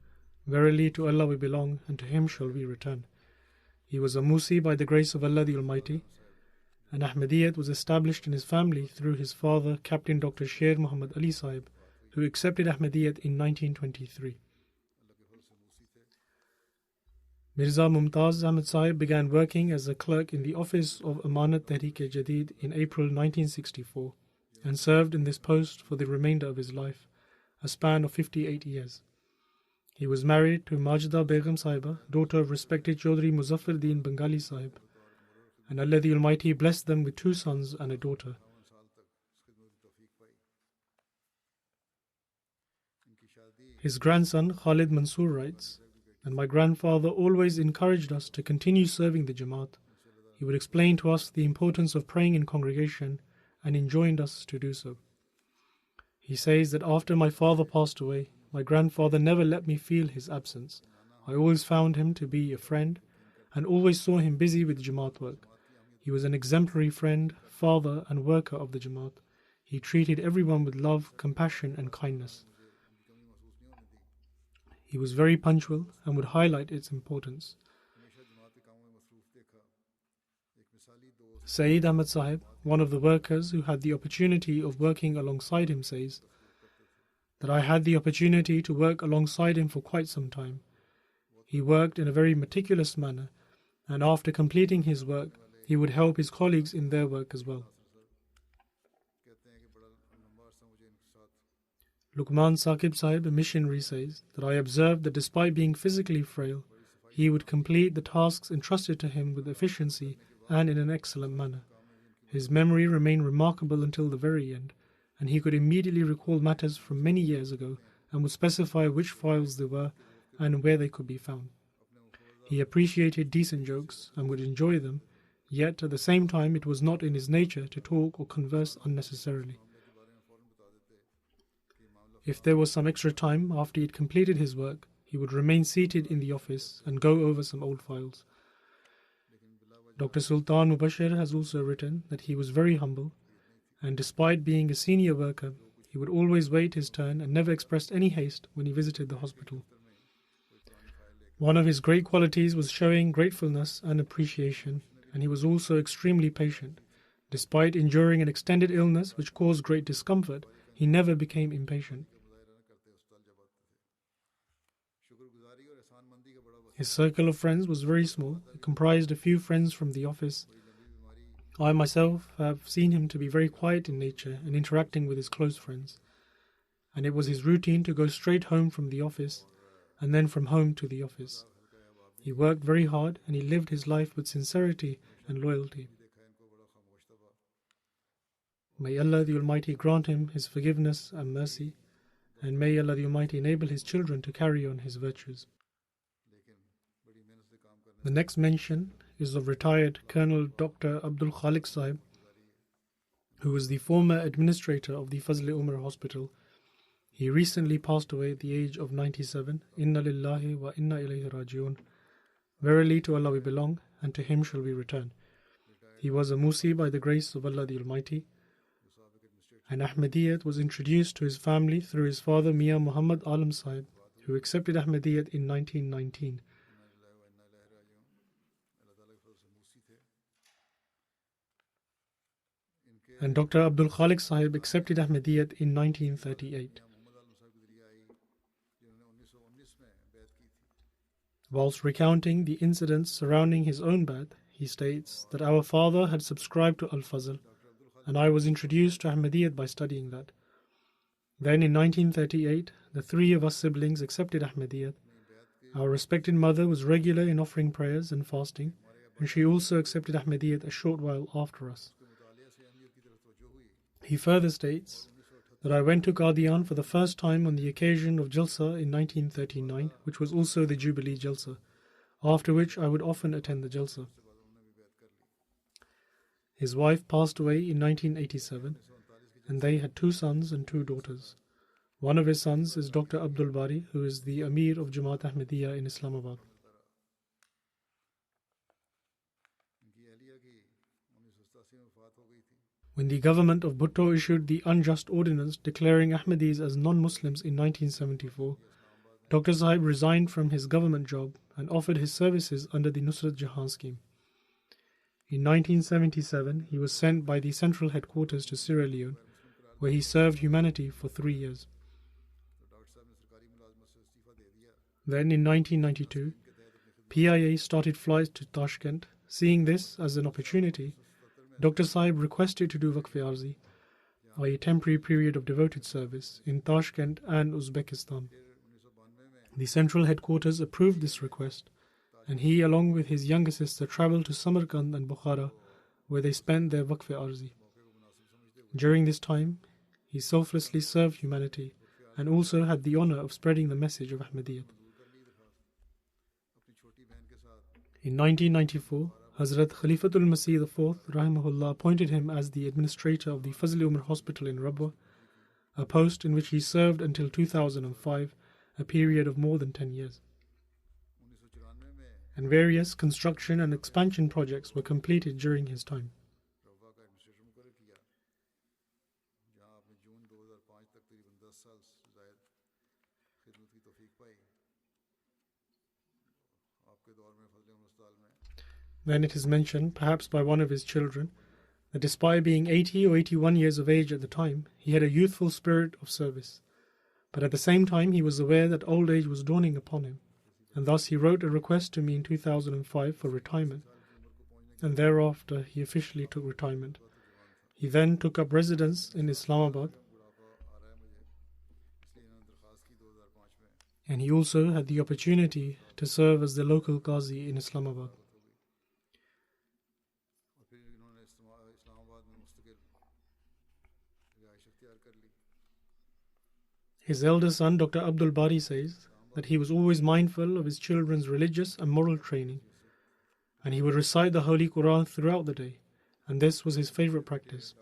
S2: Verily to Allah we belong, and to Him shall we return. He was a Musi by the grace of Allah the Almighty, and Ahmadiyyat was established in his family through his father, Captain Dr. Sher Muhammad Ali Sahib, who accepted Ahmadiyyat in 1923. Mirza Mumtaz Ahmad Sahib began working as a clerk in the office of Amanat Tehreek-e-Jadid in April 1964 and served in this post for the remainder of his life, a span of 58 years. He was married to Majda Begum Sahiba, daughter of respected Chaudhry Muzaffar Din Bengali Sahib, and Allah the Almighty blessed them with 2 sons and a daughter. His grandson Khalid Mansoor writes, "And my grandfather always encouraged us to continue serving the Jamaat. He would explain to us the importance of praying in congregation and enjoined us to do so." He says that after my father passed away, my grandfather never let me feel his absence. I always found him to be a friend and always saw him busy with Jamaat work. He was an exemplary friend, father and worker of the Jamaat. He treated everyone with love, compassion and kindness. He was very punctual and would highlight its importance. Saeed Ahmad Sahib, one of the workers who had the opportunity of working alongside him, says that I had the opportunity to work alongside him for quite some time. He worked in a very meticulous manner, and after completing his work, he would help his colleagues in their work as well. Luqman Saqib Sahib, a missionary, says that I observed that despite being physically frail, he would complete the tasks entrusted to him with efficiency and in an excellent manner. His memory remained remarkable until the very end, and he could immediately recall matters from many years ago and would specify which files they were and where they could be found. He appreciated decent jokes and would enjoy them, yet at the same time it was not in his nature to talk or converse unnecessarily. If there was some extra time after he had completed his work, he would remain seated in the office and go over some old files. Dr. Sultan Mubashir has also written that he was very humble, and despite being a senior worker, he would always wait his turn and never expressed any haste when he visited the hospital. One of his great qualities was showing gratefulness and appreciation, and he was also extremely patient. Despite enduring an extended illness which caused great discomfort, he never became impatient. His circle of friends was very small. It comprised a few friends from the office. I myself have seen him to be very quiet in nature and interacting with his close friends. And it was his routine to go straight home from the office and then from home to the office. He worked very hard and he lived his life with sincerity and loyalty. May Allah the Almighty grant him His forgiveness and mercy, and may Allah the Almighty enable his children to carry on his virtues. The next mention is of retired Colonel Dr. Abdul Khalik Sahib, who was the former administrator of the Fazl-e-Umar Hospital. He recently passed away at the age of 97. Inna lillahi wa inna ilayhi raji'un. Verily to Allah we belong, and to Him shall we return. He was a Musi by the grace of Allah the Almighty, and Ahmadiyyat was introduced to his family through his father Mian Muhammad Alam Sahib, who accepted Ahmadiyyat in 1919. And Dr. Abdul Khalik Sahib accepted Ahmadiyyat in 1938. Whilst recounting the incidents surrounding his own Bai'at, he states that our father had subscribed to Al-Fazl, and I was introduced to Ahmadiyyat by studying that. Then in 1938, the 3 of us siblings accepted Ahmadiyyat, Our respected mother was regular in offering prayers and fasting, and she also accepted Ahmadiyyat a short while after us. He further states that I went to Qadian for the first time on the occasion of Jalsa in 1939, which was also the Jubilee Jalsa, after which I would often attend the Jalsa. His wife passed away in 1987, and they had 2 sons and 2 daughters. One of his sons is Dr. Abdul Bari, who is the Amir of Jamaat Ahmadiyya in Islamabad. When the government of Bhutto issued the unjust ordinance declaring Ahmadis as non-Muslims in 1974, Dr. Sahib resigned from his government job and offered his services under the Nusrat Jahan scheme. In 1977, he was sent by the central headquarters to Sierra Leone, where he served humanity for 3 years. Then in 1992, PIA started flights to Tashkent. Seeing this as an opportunity, Dr. Sahib requested to do Waqf-e Arzi, i.e. temporary period of devoted service, in Tashkent and Uzbekistan. The central headquarters approved this request, and he, along with his younger sister, travelled to Samarkand and Bukhara, where they spent their Waqf-e Arzi. During this time, he selflessly served humanity and also had the honour of spreading the message of Ahmadiyyat. In 1994, Hazrat Khalifatul Masih IV rahimahullah appointed him as the administrator of the Fazl Umar Hospital in Rabwa, a post in which he served until 2005, a period of more than 10 years. And various construction and expansion projects were completed during his time. Then it is mentioned, perhaps by one of his children, that despite being 80 or 81 years of age at the time, he had a youthful spirit of service. But at the same time, he was aware that old age was dawning upon him, and thus he wrote a request to me in 2005 for retirement, and thereafter he officially took retirement. He then took up residence in Islamabad, and he also had the opportunity to serve as the local Qazi in Islamabad. His elder son, Dr. Abdul Bari, says that he was always mindful of his children's religious and moral training, and he would recite the Holy Quran throughout the day, and this was his favorite practice.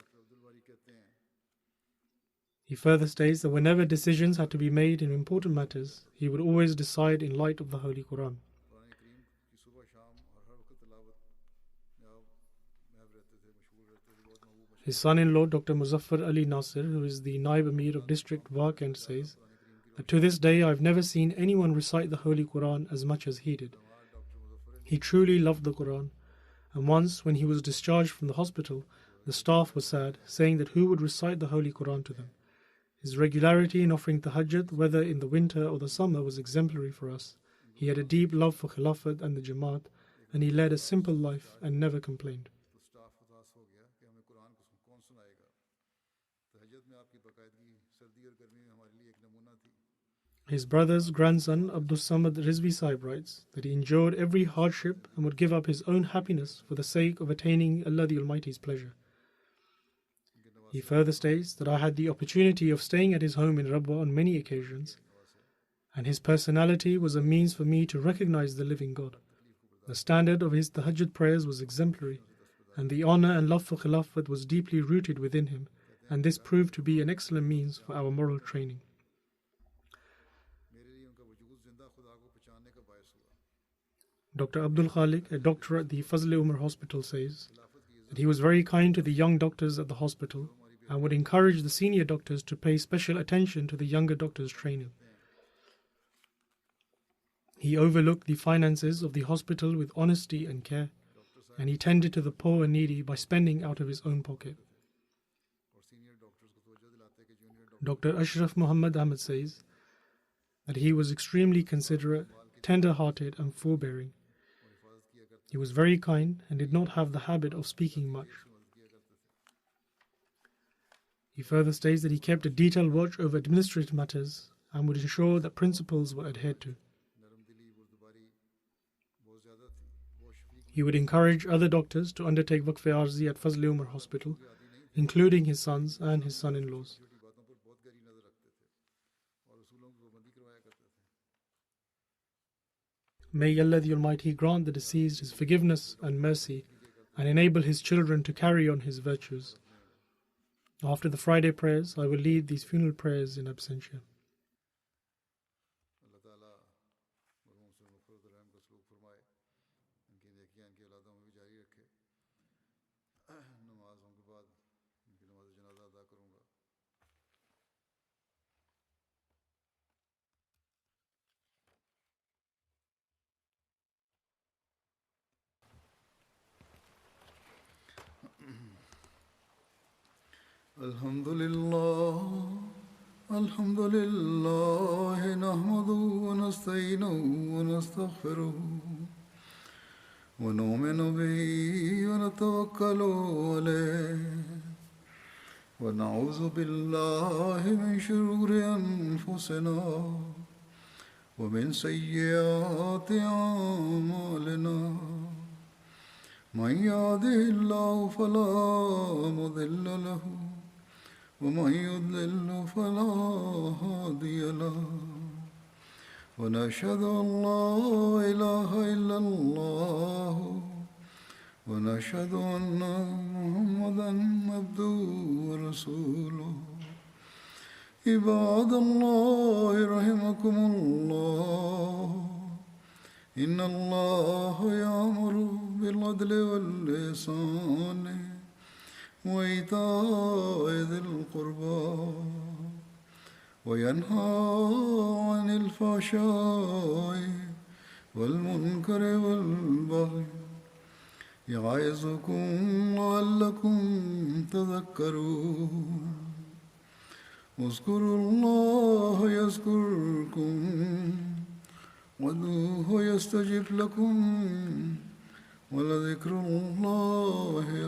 S2: He further states that whenever decisions had to be made in important matters, he would always decide in light of the Holy Quran. His son-in-law, Dr. Muzaffar Ali Nasir, who is the Naib Amir of District Wakand, says that to this day I've never seen anyone recite the Holy Quran as much as he did. He truly loved the Quran, and once when he was discharged from the hospital, the staff was sad, saying that who would recite the Holy Quran to them. His regularity in offering tahajjud, whether in the winter or the summer, was exemplary for us. He had a deep love for Khilafat and the Jamaat, and he led a simple life and never complained. His brother's grandson, Abdul Samad Rizvi Sahib, writes that he endured every hardship and would give up his own happiness for the sake of attaining Allah the Almighty's pleasure. He further states that I had the opportunity of staying at his home in Rabwa on many occasions, and his personality was a means for me to recognize the living God. The standard of his tahajjud prayers was exemplary, and the honor and love for Khilafat was deeply rooted within him, and this proved to be an excellent means for our moral training. Dr. Abdul Khalik, a doctor at the Fazl Umar Hospital, says that he was very kind to the young doctors at the hospital and would encourage the senior doctors to pay special attention to the younger doctors' training. He overlooked the finances of the hospital with honesty and care, and he tended to the poor and needy by spending out of his own pocket. Dr. Ashraf Muhammad Ahmad says that he was extremely considerate, tender-hearted and forbearing. He was very kind and did not have the habit of speaking much. He further states that he kept a detailed watch over administrative matters and would ensure that principles were adhered to. He would encourage other doctors to undertake Waqf-e Arzi at Fazl Umar Hospital, including his sons and his son-in-laws. May Allah the Almighty grant the deceased His forgiveness and mercy and enable his children to carry on his virtues. After the Friday prayers, I will lead these funeral prayers in absentia.
S1: الحمد لله نحمده ونستعينه ونستغفره ونؤمن به ونتوكل عليه ونعوذ بالله من شرور أنفسنا ومن سيئات أعمالنا من يهده الله فلا مضل له ومن يضلل فلا هادي له ونشهد أن لا إله إلا الله ونشهد أن محمدا عبده ورسوله عباد الله رحمكم الله إن الله يأمر بالعدل والإحسان وإيتاء ذي القربى وينهى عن الفحشاء والمنكر والبغي يعظكم لعلكم تذكرون اذكروا الله يذكركم وادعوه يستجب لكم ولذكر الله